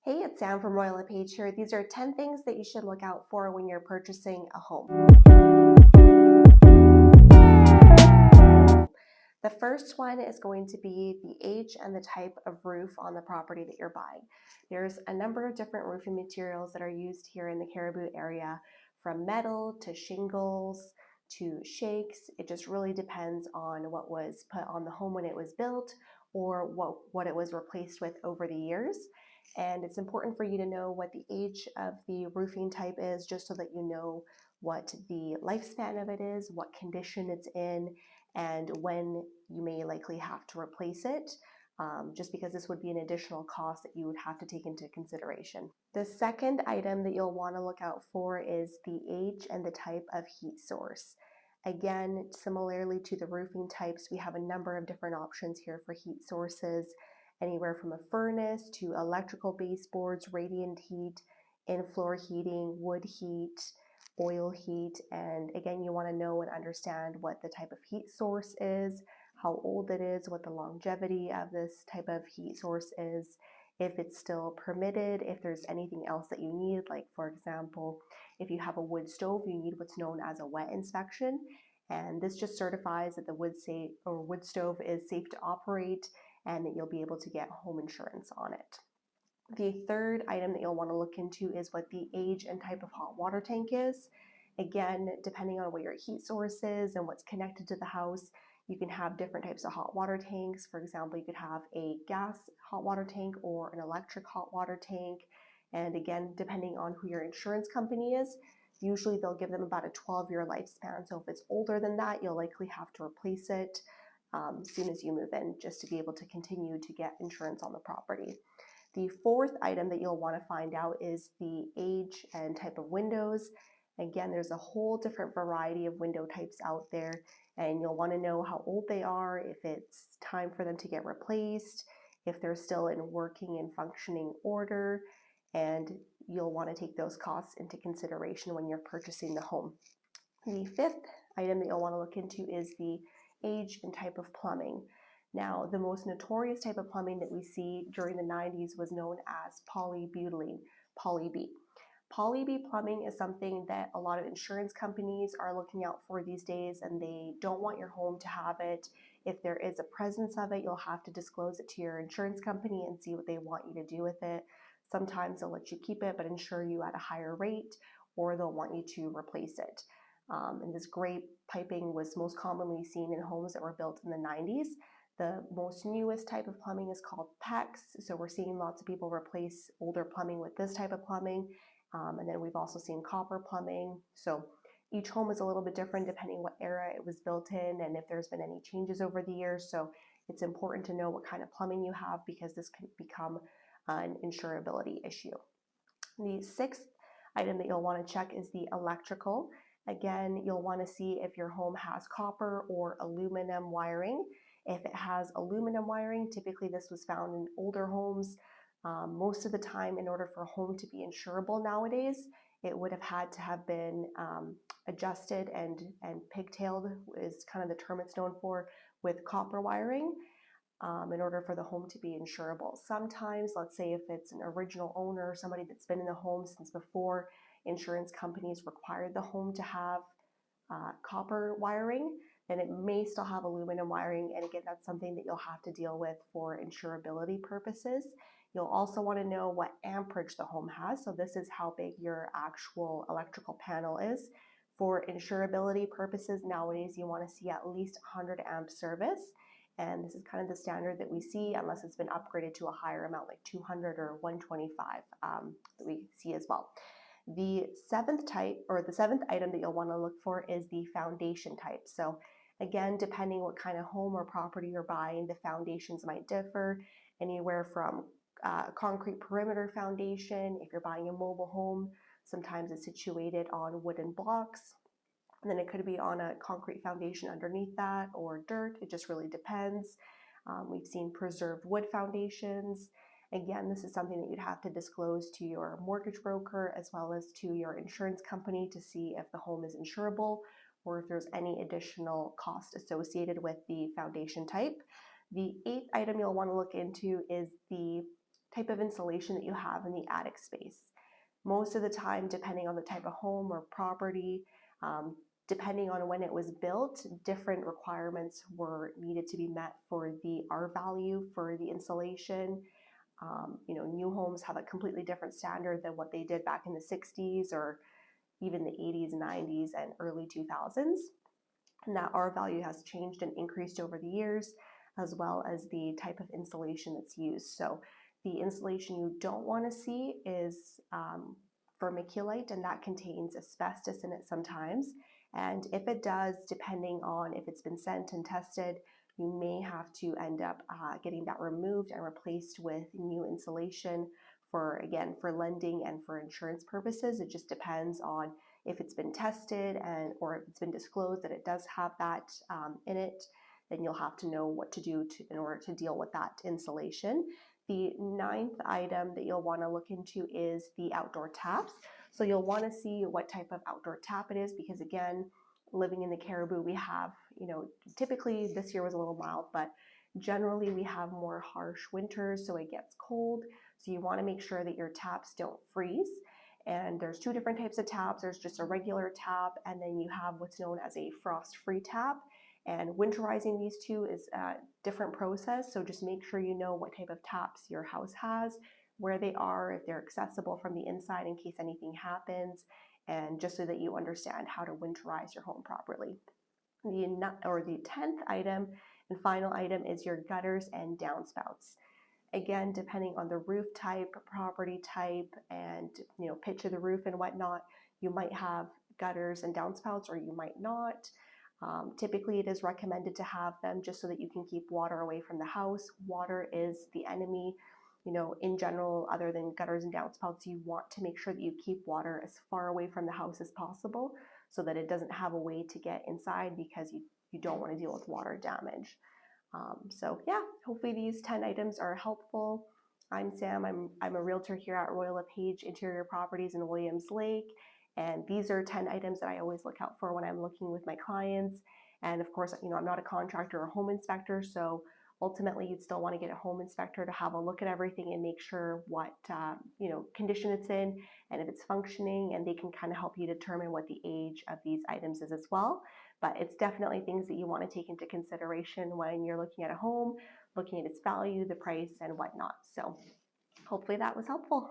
Hey, it's Sam from Royal LePage here. These are 10 things that you should look out for when you're purchasing a home. The first one is going to be the age and the type of roof on the property that you're buying. There's a number of different roofing materials that are used here in the Cariboo area, from metal to shingles to shakes. It just really depends on what was put on the home when it was built or what it was replaced with over the years. And it's important for you to know what the age of the roofing type is, just so that you know what the lifespan of it is, what condition it's in, and when you may likely have to replace it, just because this would be an additional cost that you would have to take into consideration. The second item that you'll want to look out for is the age and the type of heat source. Again, similarly to the roofing types, we have a number of different options here for heat sources, anywhere from a furnace to electrical baseboards, radiant heat, in-floor heating, wood heat, oil heat. And again, you want to know and understand what the type of heat source is, how old it is, what the longevity of this type of heat source is, if it's still permitted, if there's anything else that you need. Like, for example, if you have a wood stove, you need what's known as a wet inspection, and this just certifies that the wood stove is safe to operate and that you'll be able to get home insurance on it. The third item that you'll want to look into is what the age and type of hot water tank is. Again, depending on what your heat source is and what's connected to the house, you can have different types of hot water tanks. For example, you could have a gas hot water tank or an electric hot water tank. And again, depending on who your insurance company is, usually they'll give them about a 12-year lifespan. So if it's older than that, you'll likely have to replace it as soon as you move in, just to be able to continue to get insurance on the property. The fourth item that you'll want to find out is the age and type of windows. Again, there's a whole different variety of window types out there, and you'll want to know how old they are, if it's time for them to get replaced, if they're still in working and functioning order, and you'll want to take those costs into consideration when you're purchasing the home. The fifth item that you'll want to look into is the age and type of plumbing. Now, the most notorious type of plumbing that we see during the 90s was known as polybutylene, poly B. Poly B plumbing is something that a lot of insurance companies are looking out for these days, and they don't want your home to have it. If there is a presence of it, you'll have to disclose it to your insurance company and see what they want you to do with it. Sometimes they'll let you keep it but insure you at a higher rate, or they'll want you to replace it. And this gray piping was most commonly seen in homes that were built in the 90s. The most newest type of plumbing is called PEX. So we're seeing lots of people replace older plumbing with this type of plumbing. And then we've also seen copper plumbing. So each home is a little bit different depending what era it was built in and if there's been any changes over the years. So it's important to know what kind of plumbing you have, because this can become an insurability issue. The sixth item that you'll want to check is the electrical. Again, you'll want to see if your home has copper or aluminum wiring. If it has aluminum wiring, typically this was found in older homes. Most of the time, in order for a home to be insurable nowadays, it would have had to have been adjusted and pigtailed, is kind of the term it's known for, with copper wiring. In order for the home to be insurable. Sometimes, let's say if it's an original owner, somebody that's been in the home since before, insurance companies required the home to have copper wiring, then it may still have aluminum wiring. And again, that's something that you'll have to deal with for insurability purposes. You'll also want to know what amperage the home has. So this is how big your actual electrical panel is. For insurability purposes, nowadays you want to see at least 100 amp service. And this is kind of the standard that we see, unless it's been upgraded to a higher amount, like 200 or 125, that we see as well. The seventh item that you'll want to look for is the foundation type. So again, depending what kind of home or property you're buying, the foundations might differ, anywhere from concrete perimeter foundation. If you're buying a mobile home, sometimes it's situated on wooden blocks. And then it could be on a concrete foundation underneath that, or dirt. It just really depends. We've seen preserved wood foundations. Again, this is something that you'd have to disclose to your mortgage broker as well as to your insurance company to see if the home is insurable or if there's any additional cost associated with the foundation type. The eighth item you'll want to look into is the type of insulation that you have in the attic space. Most of the time, depending on the type of home or property, depending on when it was built, different requirements were needed to be met for the R value for the insulation. New homes have a completely different standard than what they did back in the 60s or even the 80s, 90s, and early 2000s. And that R value has changed and increased over the years, as well as the type of insulation that's used. So the insulation you don't want to see is vermiculite, and that contains asbestos in it sometimes. And if it does, depending on if it's been sent and tested, you may have to end up getting that removed and replaced with new insulation for lending and for insurance purposes. It just depends on if it's been tested or if it's been disclosed that it does have that in it. Then you'll have to know what to do in order to deal with that insulation. The ninth item that you'll want to look into is the outdoor taps. So you'll want to see what type of outdoor tap it is, because again, living in the Cariboo, we have, typically this year was a little mild, but generally we have more harsh winters, so it gets cold. So you want to make sure that your taps don't freeze. And there's two different types of taps. There's just a regular tap, and then you have what's known as a frost-free tap. And winterizing these two is a different process, so just make sure you know what type of taps your house has, where they are, if they're accessible from the inside in case anything happens, and just so that you understand how to winterize your home properly. The 10th item and final item is your gutters and downspouts. Again, depending on the roof type, property type, and pitch of the roof and whatnot, you might have gutters and downspouts or you might not. Typically, it is recommended to have them just so that you can keep water away from the house. Water is the enemy. In general, other than gutters and downspouts, you want to make sure that you keep water as far away from the house as possible so that it doesn't have a way to get inside, because you don't want to deal with water damage. So yeah, hopefully these 10 items are helpful. I'm Sam. I'm a realtor here at Royal LePage Interior Properties in Williams Lake. And these are 10 items that I always look out for when I'm looking with my clients. And of course, I'm not a contractor or home inspector, so ultimately you'd still want to get a home inspector to have a look at everything and make sure what condition it's in and if it's functioning, and they can kind of help you determine what the age of these items is as well. But it's definitely things that you want to take into consideration when you're looking at a home, looking at its value, the price, and whatnot. So hopefully that was helpful.